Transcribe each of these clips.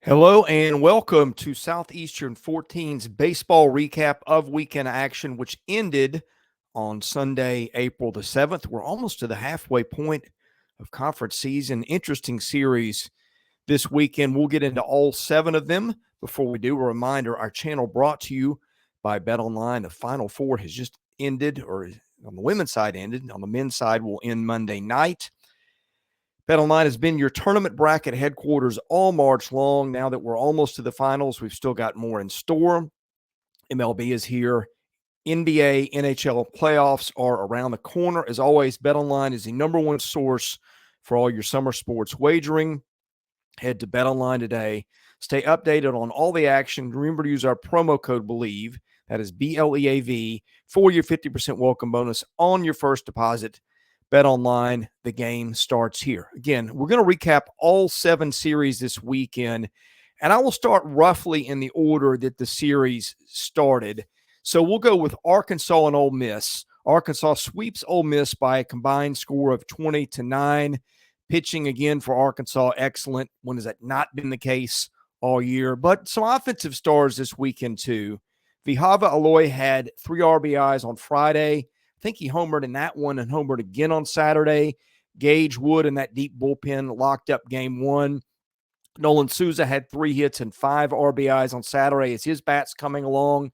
Hello and welcome to Southeastern 14's baseball recap of weekend action, which ended on Sunday, April the 7th. We're almost to the halfway point of conference season. Interesting series this weekend. We'll get into all 7 of them. Before we do, a reminder, our channel brought to you by BetOnline. The Final Four has just ended, or on the women's side ended. On the men's side will end Monday night. BetOnline has been your tournament bracket headquarters all March long. Now that we're almost to the finals, we've still got more in store. MLB is here. NBA, NHL playoffs are around the corner. As always, BetOnline is the number one source for all your summer sports wagering. Head to BetOnline today. Stay updated on all the action. Remember to use our promo code BELIEVE, that is BLEAV, for your 50% welcome bonus on your first deposit. BetOnline, the game starts here. Again, we're going to recap all 7 series this weekend, and I will start roughly in the order that the series started. So we'll go with Arkansas and Ole Miss. Arkansas sweeps Ole Miss by a combined score of 20-9. Pitching again for Arkansas, excellent. When has that not been the case all year? But some offensive stars this weekend too. Vihava Aloy had 3 RBIs on Friday. I think he homered in that one and homered again on Saturday. Gage Wood in that deep bullpen locked up game 1. Nolan Souza had 3 hits and 5 RBIs on Saturday as his bat's coming along.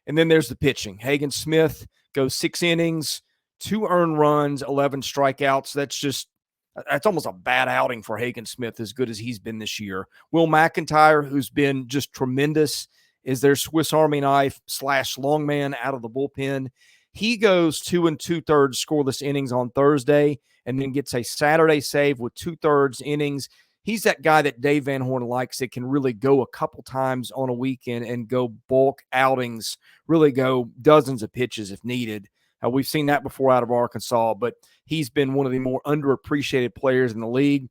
And then there's the pitching. Hagen Smith goes 6 innings, 2 earned runs, 11 strikeouts. That's almost a bad outing for Hagen Smith, as good as he's been this year. Will McIntyre, who's been just tremendous, is their Swiss Army knife / longman out of the bullpen. He goes 2 2/3 scoreless innings on Thursday and then gets a Saturday save with 2/3 innings. He's that guy that Dave Van Horn likes that can really go a couple times on a weekend and go bulk outings, really go dozens of pitches if needed. We've seen that before out of Arkansas, but he's been one of the more underappreciated players in the league.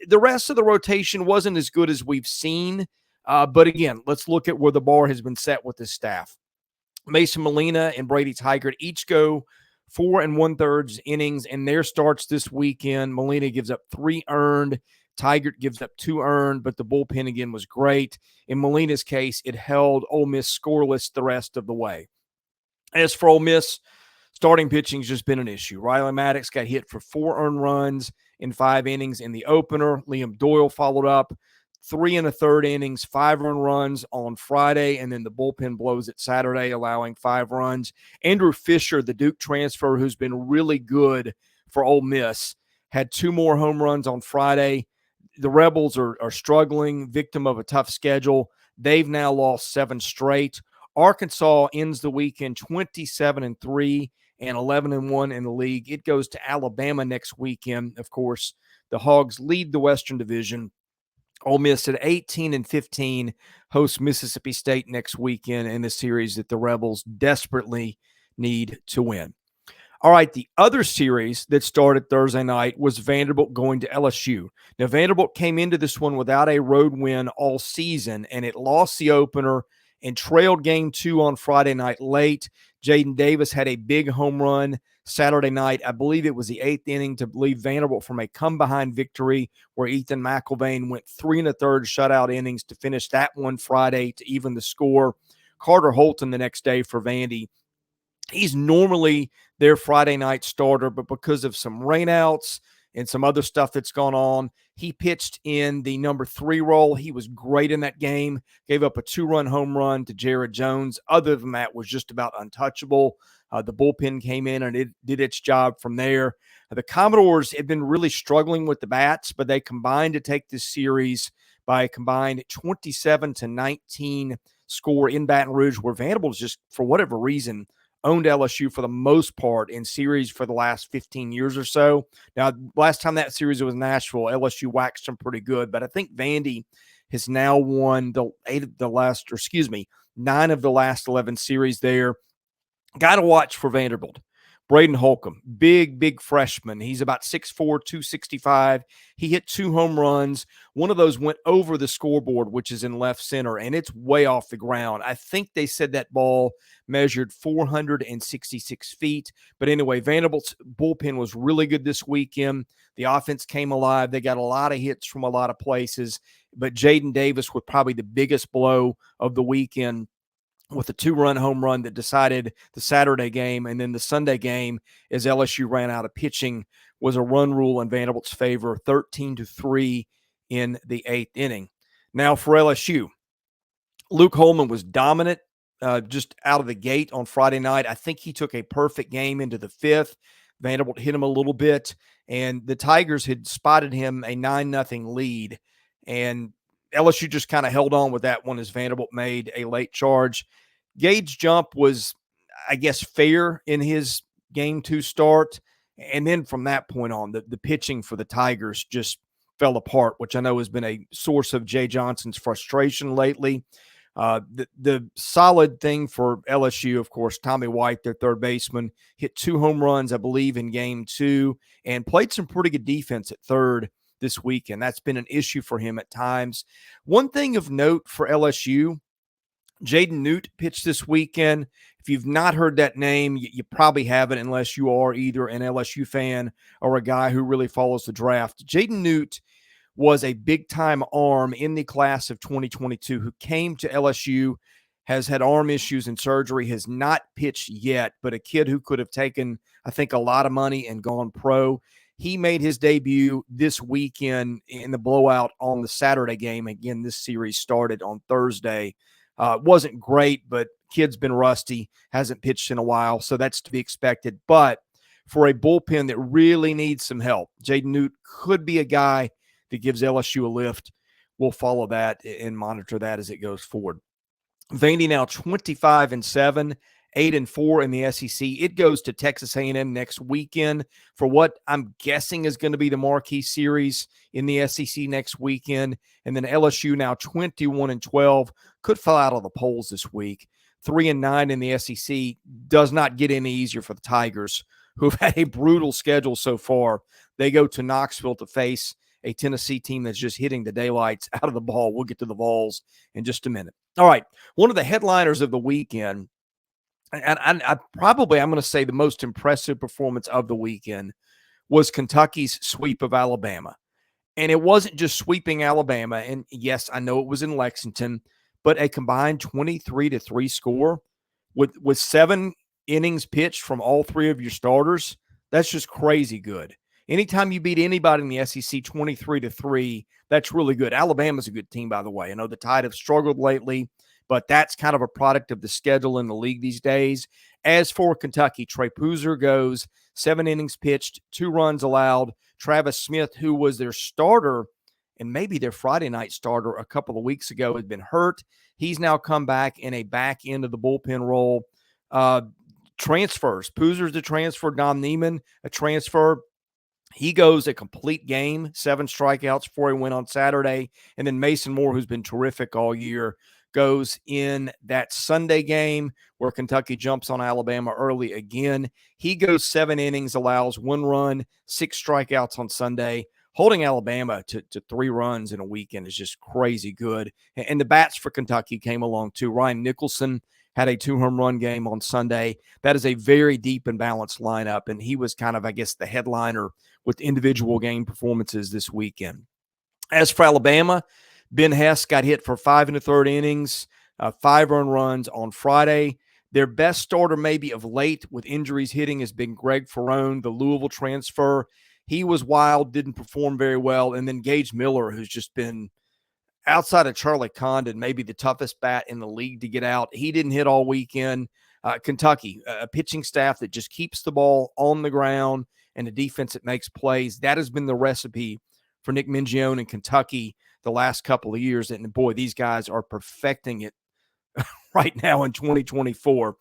The rest of the rotation wasn't as good as we've seen, but again, let's look at where the bar has been set with this staff. Mason Molina and Brady Tygart each go 4 1/3 innings in their starts this weekend. Molina gives up 3 earned. Tygart gives up 2 earned, but the bullpen again was great. In Molina's case, it held Ole Miss scoreless the rest of the way. As for Ole Miss, starting pitching's just been an issue. Riley Maddox got hit for 4 earned runs in 5 innings in the opener. Liam Doyle followed up 3 1/3 innings, 5 earned runs on Friday, and then the bullpen blows it Saturday, allowing 5 runs. Andrew Fisher, the Duke transfer, who's been really good for Ole Miss, had 2 more home runs on Friday. The Rebels are struggling, victim of a tough schedule. They've now lost 7 straight. Arkansas ends the weekend 27-3 and 11-1 in the league. It goes to Alabama next weekend. Of course, the Hogs lead the Western Division. Ole Miss at 18-15 hosts Mississippi State next weekend in the series that the Rebels desperately need to win. All right, the other series that started Thursday night was Vanderbilt going to LSU. Now, Vanderbilt came into this one without a road win all season, and it lost the opener and trailed game 2 on Friday night late. Jaden Davis had a big home run Saturday night. I believe it was the 8th inning to leave Vanderbilt from a come-behind victory where Ethan McIlvain went 3 1/3 shutout innings to finish that one Friday to even the score. Carter Holton the next day for Vandy. He's normally their Friday night starter, but because of some rainouts and some other stuff that's gone on, he pitched in the number 3 role. He was great in that game, gave up a 2-run home run to Jared Jones. Other than that, was just about untouchable. The bullpen came in and it did its job from there. The Commodores had been really struggling with the bats, but they combined to take this series by a combined 27-19 score in Baton Rouge, where Vanderbilt just, for whatever reason, owned LSU for the most part in series for the last 15 years or so. Now, last time that series was in Nashville, LSU waxed them pretty good, but I think Vandy has now won 9 of the last 11 series there. Got to watch for Vanderbilt. Braden Holcomb, big freshman. He's about 6'4", 265. He hit 2 home runs. One of those went over the scoreboard, which is in left center, and it's way off the ground. I think they said that ball measured 466 feet. But anyway, Vanderbilt's bullpen was really good this weekend. The offense came alive. They got a lot of hits from a lot of places. but Jaden Davis with probably the biggest blow of the weekend with a 2-run home run that decided the Saturday game. And then the Sunday game, as LSU ran out of pitching, was a run rule in Vanderbilt's favor, 13-3 in the 8th inning. Now for LSU, Luke Holman was dominant just out of the gate on Friday night. I think he took a perfect game into the 5th. Vanderbilt hit him a little bit, and the Tigers had spotted him a 9-0 lead. And LSU just kind of held on with that one as Vanderbilt made a late charge. Gage Jump was, I guess, fair in his Game 2 start. And then from that point on, the pitching for the Tigers just fell apart, which I know has been a source of Jay Johnson's frustration lately. The solid thing for LSU, of course, Tommy White, their third baseman, hit 2 home runs, I believe, in Game 2 and played some pretty good defense at third this weekend. That's been an issue for him at times. One thing of note for LSU, Jaden Newt pitched this weekend. If you've not heard that name, you probably haven't unless you are either an LSU fan or a guy who really follows the draft. Jaden Newt was a big-time arm in the class of 2022 who came to LSU, has had arm issues and surgery, has not pitched yet, but a kid who could have taken, I think, a lot of money and gone pro. He made his debut this weekend in the blowout on the Saturday game. Again, this series started on Thursday. Wasn't great, but kid's been rusty, hasn't pitched in a while, so that's to be expected. But for a bullpen that really needs some help, Jaden Newt could be a guy that gives LSU a lift. We'll follow that and monitor that as it goes forward. Vandy now 25-7, 8-4 in the SEC. It goes to Texas A&M next weekend for what I'm guessing is going to be the marquee series in the SEC next weekend. And then LSU now 21-12, could fall out of the polls this week. 3-9 in the SEC does not get any easier for the Tigers, who've had a brutal schedule so far. They go to Knoxville to face a Tennessee team that's just hitting the daylights out of the ball. We'll get to the Vols in just a minute. All right, one of the headliners of the weekend, and I'm going to say the most impressive performance of the weekend, was Kentucky's sweep of Alabama. And it wasn't just sweeping Alabama, and yes, I know it was in Lexington, but a combined 23-3 score with 7 innings pitched from all 3 of your starters. That's just crazy good. Anytime you beat anybody in the SEC 23-3, that's really good. Alabama's a good team, by the way. I know the Tide have struggled lately, but that's kind of a product of the schedule in the league these days. As for Kentucky, Trey Poozer goes 7 innings pitched, 2 runs allowed. Travis Smith, who was their starter and maybe their Friday night starter a couple of weeks ago, had been hurt. He's now come back in a back end of the bullpen role. Transfers. Poozer's a transfer. Dom Neiman, a transfer. He goes a complete game, 7 strikeouts before he went on Saturday. And then Mason Moore, who's been terrific all year, goes in that Sunday game where Kentucky jumps on Alabama early again. He goes 7 innings, allows 1 run, 6 strikeouts on Sunday. Holding Alabama to 3 runs in a weekend is just crazy good. And the bats for Kentucky came along too. Ryan Nicholson had a 2-home run game on Sunday. That is a very deep and balanced lineup, and he was kind of, I guess, the headliner with individual game performances this weekend. As for Alabama, Ben Hess got hit for 5 1/3 innings, 5 earned runs on Friday. Their best starter maybe of late with injuries hitting has been Greg Ferrone, the Louisville transfer. He was wild, didn't perform very well. And then Gage Miller, who's just been, outside of Charlie Condon, maybe the toughest bat in the league to get out. He didn't hit all weekend. Kentucky, a pitching staff that just keeps the ball on the ground and a defense that makes plays. That has been the recipe for Nick Mingione in Kentucky the last couple of years. And boy, these guys are perfecting it right now in 2024.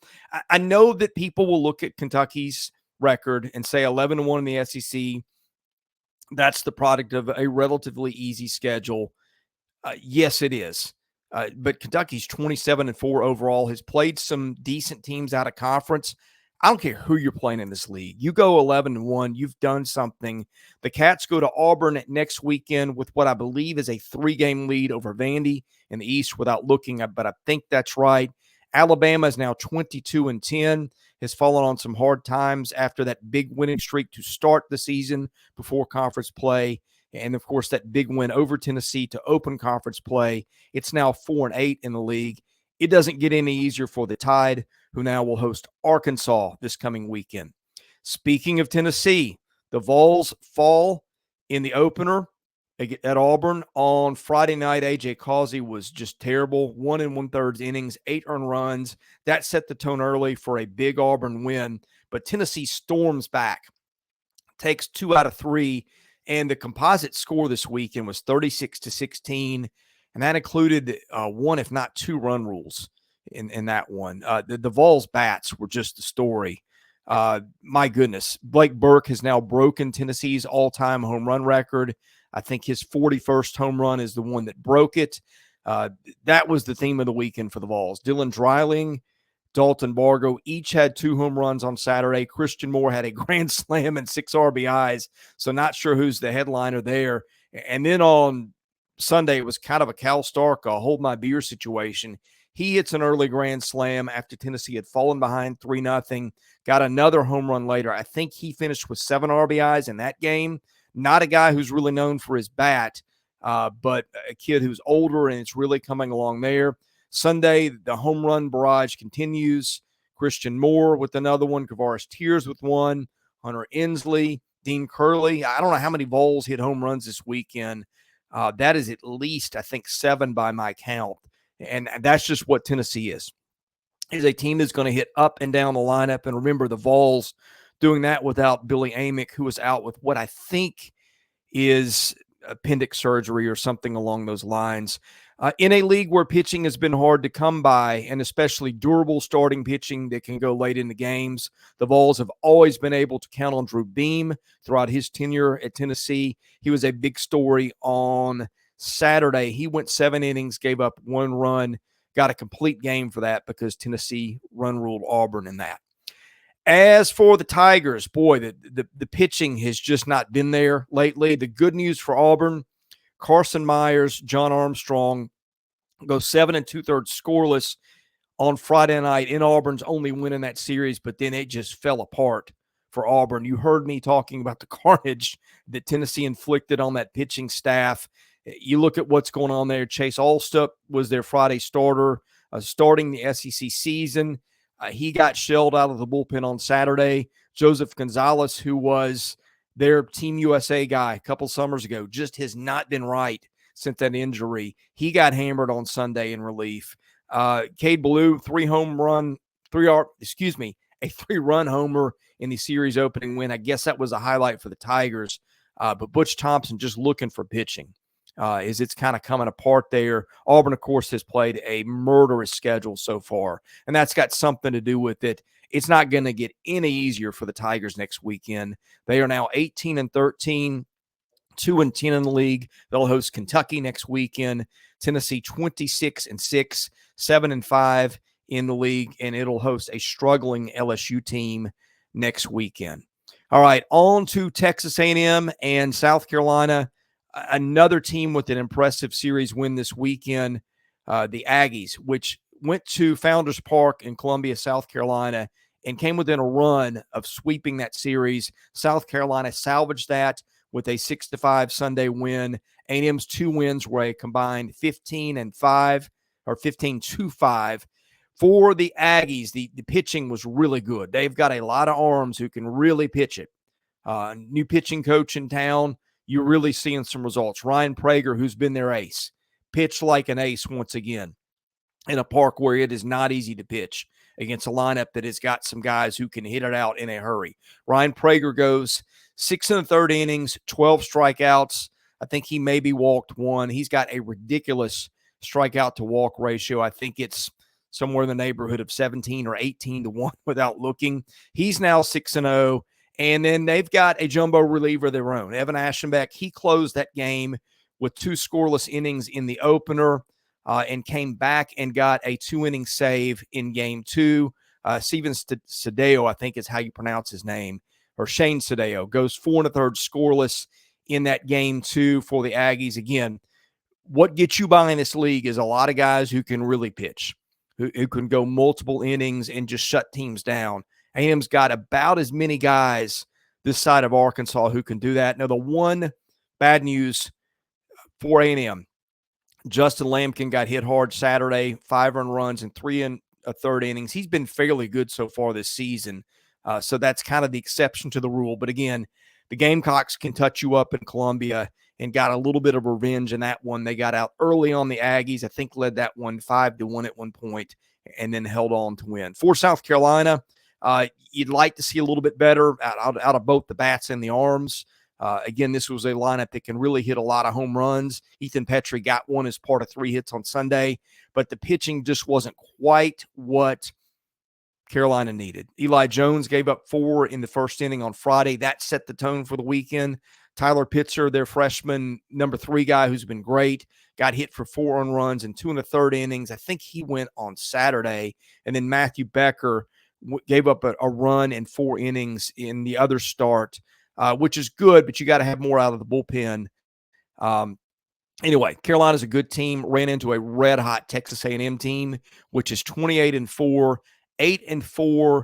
I know that people will look at Kentucky's record and say 11-1 in the SEC. That's the product of a relatively easy schedule. Yes, it is. But Kentucky's 27-4 overall, has played some decent teams out of conference. I don't care who you're playing in this league. You go 11-1, you've done something. The Cats go to Auburn next weekend with what I believe is a 3-game lead over Vandy in the East without looking, but I think that's right. Alabama is now 22-10, has fallen on some hard times after that big winning streak to start the season before conference play. And of course, that big win over Tennessee to open conference play. It's now 4-8 in the league. It doesn't get any easier for the Tide, who now will host Arkansas this coming weekend. Speaking of Tennessee, the Vols fall in the opener at Auburn on Friday night. A.J. Causey was just terrible. 1 1/3 innings, 8 earned runs. That set the tone early for a big Auburn win. But Tennessee storms back, takes 2 out of 3, and the composite score this weekend was 36-16, and that included 1, if not 2, run rules in that one. The Vols bats were just the story. My goodness, Blake Burke has now broken Tennessee's all-time home run record. I think his 41st home run is the one that broke it. That was the theme of the weekend for the Vols. Dylan Dreiling, Dalton Bargo each had 2 home runs on Saturday. Christian Moore had a grand slam and 6 RBIs, so not sure who's the headliner there. And then on Sunday, it was kind of a Cal Stark, a hold my beer situation. He hits an early grand slam after Tennessee had fallen behind 3-0, got another home run later. I think he finished with 7 RBIs in that game. Not a guy who's really known for his bat, but a kid who's older, and it's really coming along there. Sunday, the home run barrage continues. Christian Moore with another one, Kavaris Tears with one, Hunter Inslee, Dean Curley. I don't know how many Vols hit home runs this weekend. That is at least, I think, 7 by my count. And that's just what Tennessee is a team that's going to hit up and down the lineup. And remember, the Vols doing that without Billy Amick, who was out with what I think is appendix surgery or something along those lines. In a league where pitching has been hard to come by, and especially durable starting pitching that can go late in the games, the Vols have always been able to count on Drew Beam throughout his tenure at Tennessee. He was a big story on Saturday. He went 7 innings, gave up 1 run, got a complete game for that because Tennessee run-ruled Auburn in that. As for the Tigers, boy, the pitching has just not been there lately. The good news for Auburn, Carson Myers, John Armstrong go 7 2/3 scoreless on Friday night in Auburn's only win in that series, but then it just fell apart for Auburn. You heard me talking about the carnage that Tennessee inflicted on that pitching staff. You look at what's going on there. Chase Alstup was their Friday starter, starting the SEC season. He got shelled out of the bullpen on Saturday. Joseph Gonzalez, who was their Team USA guy a couple summers ago, just has not been right since that injury. He got hammered on Sunday in relief. Cade Ballou, a 3-run homer in the series opening win. I guess that was a highlight for the Tigers. But Butch Thompson just looking for pitching. Is it's kind of coming apart there. Auburn, of course, has played a murderous schedule so far, and that's got something to do with it. It's not going to get any easier for the Tigers next weekend. They are now 18-13, 2-10 in the league. They'll host Kentucky next weekend. Tennessee 26-6, 7-5 in the league, and it'll host a struggling LSU team next weekend. All right, on to Texas A&M and South Carolina. Another team with an impressive series win this weekend, the Aggies, which went to Founders Park in Columbia, South Carolina, and came within a run of sweeping that series. South Carolina salvaged that with a 6-5 Sunday win. A&M's 2 wins were a combined 15-5 or 15-5. For the Aggies, the pitching was really good. They've got a lot of arms who can really pitch it. New pitching coach in town. You're really seeing some results. Ryan Prager, who's been their ace, pitched like an ace once again in a park where it is not easy to pitch against a lineup that has got some guys who can hit it out in a hurry. Ryan Prager goes 6 1/3 innings, 12 strikeouts. I think he maybe walked 1. He's got a ridiculous strikeout to walk ratio. I think it's somewhere in the neighborhood of 17 or 18-1 without looking. He's now 6-0. And then they've got a jumbo reliever of their own, Evan Aschenbeck. He closed that game with 2 scoreless innings in the opener and came back and got a 2-inning save in game 2. Steven Sadeo, I think is how you pronounce his name, or Shane Sadeo, goes 4 1/3 scoreless in that game 2 for the Aggies. Again, what gets you by in this league is a lot of guys who can really pitch, who can go multiple innings and just shut teams down. A&M's got about as many guys this side of Arkansas who can do that. Now, the one bad news for A&M. Justin Lampkin got hit hard Saturday, 5 earned runs in 3 and a third innings. He's been fairly good so far this season. So that's kind of the exception to the rule. But again, the Gamecocks can touch you up in Columbia and got a little bit of revenge in that one. They got out early on the Aggies. I think led that one 5-1 at one point and then held on to win. For South Carolina, you'd like to see a little bit better out of both the bats and the arms. Again, this was a lineup that can really hit a lot of home runs. Ethan Petrie got one as part of 3 hits on Sunday, but the pitching just wasn't quite what Carolina needed. Eli Jones gave up 4 in the first inning on Friday. That set the tone for the weekend. Tyler Pitzer, their freshman number 3 guy who's been great, got hit for 4 earned runs in 2 and a third innings. I think he went on Saturday. And then Matthew Becker gave up a run in 4 innings in the other start, which is good, but you got to have more out of the bullpen. Anyway, Carolina's a good team. Ran into a red-hot Texas A&M team, which is 28-4, 8-4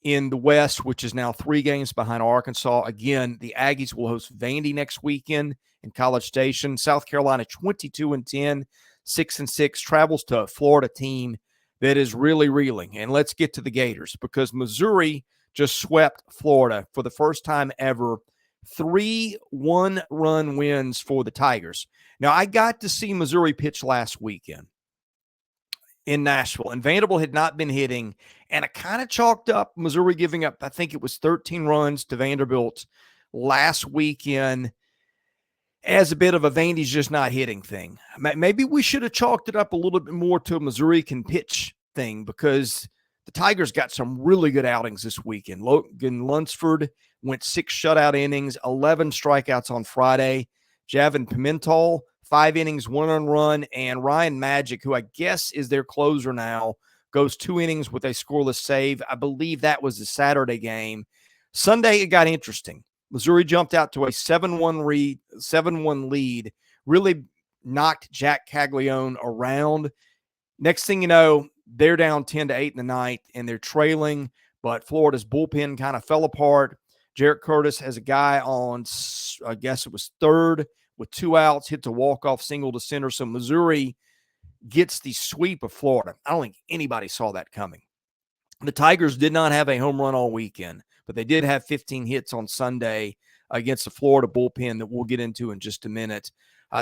in the West, which is now 3 games behind Arkansas. Again, the Aggies will host Vandy next weekend in College Station. South Carolina 22-10, 6-6, travels to a Florida team that is really reeling. And let's get to the Gators, because Missouri just swept Florida for the first time ever. 3 one-run wins for the Tigers. Now, I got to see Missouri pitch last weekend in Nashville, and Vanderbilt had not been hitting, and I kind of chalked up Missouri giving up, I think it was 13 runs to Vanderbilt last weekend as a bit of a Vandy's just not hitting thing. Maybe we should have chalked it up a little bit more to a Missouri can pitch thing, because the Tigers got some really good outings this weekend. Logan Lunsford went 6 shutout innings, 11 strikeouts on Friday. Javin Pimentel, 5 innings, 1 earned run, and Ryan Magic, who I guess is their closer now, goes 2 innings with a scoreless save. I believe that was the Saturday game. Sunday, it got interesting. Missouri jumped out to a 7-1 lead, really knocked Jack Caglione around. Next thing you know, they're down 10-8 in the ninth, and they're trailing, but Florida's bullpen kind of fell apart. Jarrett Curtis has a guy on, I guess it was third, with 2 outs, hits a walk-off single to center. So Missouri gets the sweep of Florida. I don't think anybody saw that coming. The Tigers did not have a home run all weekend, but they did have 15 hits on Sunday against the Florida bullpen that we'll get into in just a minute.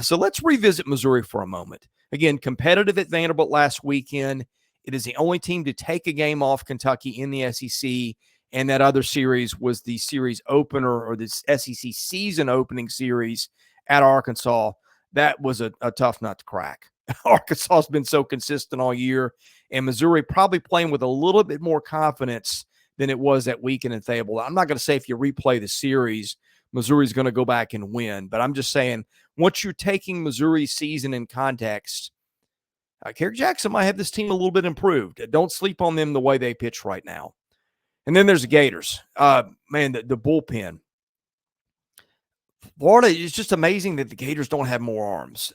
So let's revisit Missouri for a moment. Again, competitive at Vanderbilt last weekend. It is the only team to take a game off Kentucky in the SEC, and that other series was the series opener, or this SEC season opening series at Arkansas. That was a tough nut to crack. Arkansas has been so consistent all year, and Missouri probably playing with a little bit more confidence than it was that weekend in Fayetteville. I'm not going to say if you replay the series, Missouri's going to go back and win, but I'm just saying once you're taking Missouri's season in context, Kerry Jackson might have this team a little bit improved. Don't sleep on them the way they pitch right now. And then there's the Gators. Man, the bullpen. Florida, it's just amazing that the Gators don't have more arms.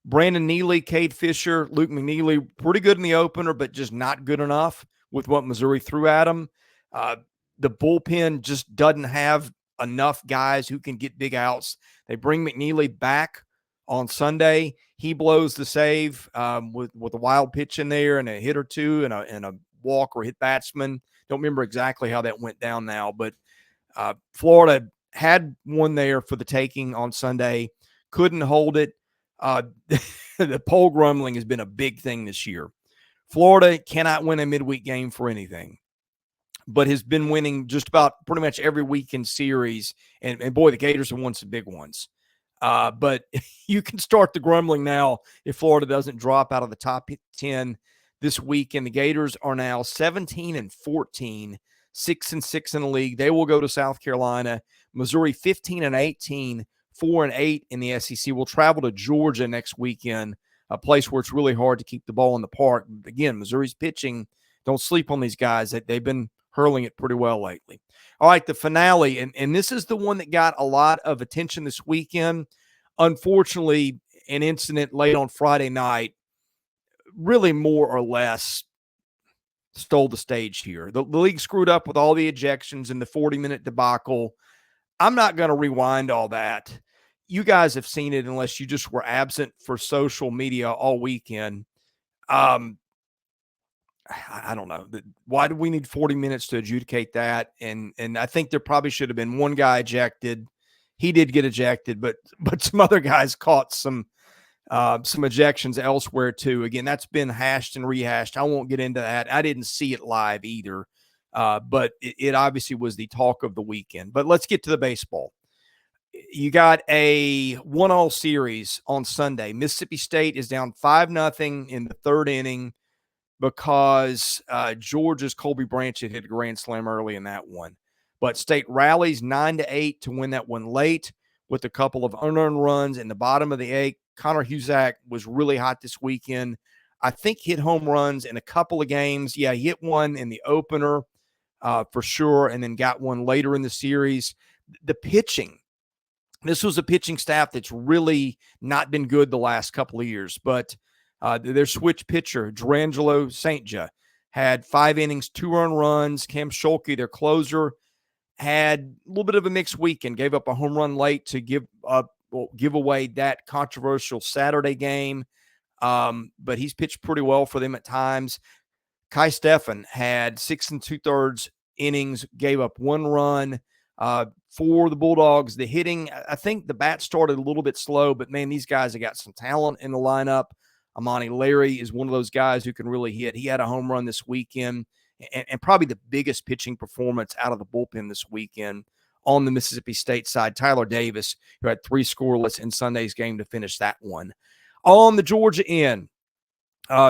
Brandon Neely, Cade Fisher, Luke McNeely, pretty good in the opener, but just not good enough with what Missouri threw at them. The bullpen just doesn't have enough guys who can get big outs. They bring McNeely back on Sunday. He blows the save with a wild pitch in there and a hit or two and a walk or hit batsman. Don't remember exactly how that went down now, but Florida had one there for the taking on Sunday, couldn't hold it. The pole grumbling has been a big thing this year. Florida cannot win a midweek game for anything, but has been winning just about pretty much every weekend series. And boy, the Gators have won some big ones. But you can start the grumbling now if Florida doesn't drop out of the top 10 this week. And the Gators are now 17-14, 6-6 in the league. They will go to South Carolina. Missouri 15-18, 4-8 in the SEC. Will travel to Georgia next weekend, a place where it's really hard to keep the ball in the park. Again, Missouri's pitching. Don't sleep on these guys. They've been hurling it pretty well lately. All right, the finale, and this is the one that got a lot of attention this weekend. Unfortunately, an incident late on Friday night really more or less stole the stage here. The league screwed up with all the ejections in the 40-minute debacle. I'm not going to rewind all that. you guys have seen it unless you just were absent for social media all weekend. I don't know. Why do we need 40 minutes to adjudicate that? And I think there probably should have been one guy ejected. He did get ejected, but some other guys caught some ejections elsewhere too. Again, that's been hashed and rehashed. I won't get into that. I didn't see it live either, but it obviously was the talk of the weekend. But let's get to the baseball. You got a 1-all series on Sunday. Mississippi State is down 5-0 in the third inning because Georgia's Colby Branch had hit a grand slam early in that one. But State rallies 9-8 to win that one late with a couple of unearned runs in the bottom of the eighth. Connor Husak was really hot this weekend. I think hit home runs in a couple of games. Yeah, he hit one in the opener for sure, and then got one later in the series. The pitching. This was a pitching staff that's really not been good the last couple of years, but their switch pitcher, Drangelo St. had 5 innings, 2 earned runs. Cam Schulke, their closer, had a little bit of a mixed weekend, gave up a home run late to give away that controversial Saturday game, but he's pitched pretty well for them at times. Kai Steffen had 6 2/3 innings, gave up 1 run. For the Bulldogs, the hitting, I think the bat started a little bit slow, but man, these guys have got some talent in the lineup. Amani Larry is one of those guys who can really hit. He had a home run this weekend, and probably the biggest pitching performance out of the bullpen this weekend on the Mississippi State side. Tyler Davis, who had 3 scoreless in Sunday's game to finish that one. On the Georgia end,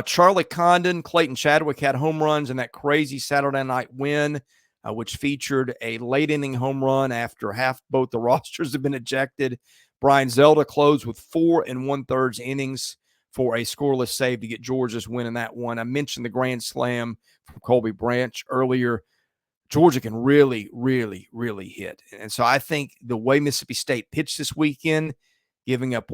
Charlie Condon, Clayton Chadwick had home runs in that crazy Saturday night win, which featured a late inning home run after both the rosters have been ejected. Brian Zelda closed with 4 1/3 innings for a scoreless save to get Georgia's win in that one. I mentioned the grand slam from Colby Branch earlier. Georgia can really, really, really hit. And so I think the way Mississippi State pitched this weekend, giving up,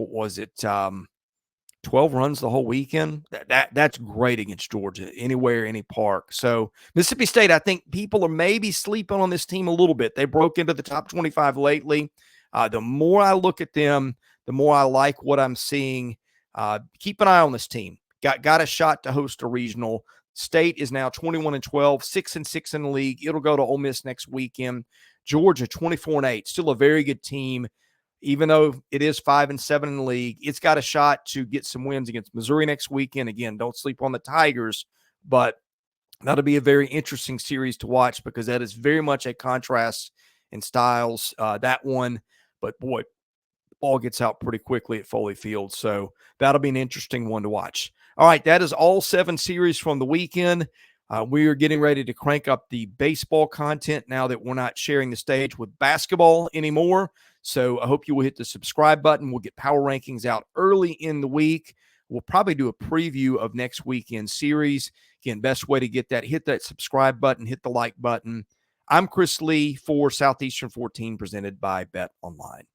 12 runs the whole weekend, that's great against Georgia, anywhere, any park. So Mississippi State, I think people are maybe sleeping on this team a little bit. They broke into the top 25 lately. The more I look at them, the more I like what I'm seeing. Keep an eye on this team. Got a shot to host a regional. State is now 21-12, 6-6 in the league. It'll go to Ole Miss next weekend. Georgia 24-8, still a very good team. Even though it is 5-7 in the league, it's got a shot to get some wins against Missouri next weekend. Again, don't sleep on the Tigers, but that'll be a very interesting series to watch because that is very much a contrast in styles, that one. But boy, ball gets out pretty quickly at Foley Field, so that'll be an interesting one to watch. All right, that is all 7 series from the weekend. We are getting ready to crank up the baseball content now that we're not sharing the stage with basketball anymore. So I hope you will hit the subscribe button. We'll get power rankings out early in the week. We'll probably do a preview of next weekend's series. Again, best way to get that, hit that subscribe button, hit the like button. I'm Chris Lee for Southeastern 14, presented by Bet Online.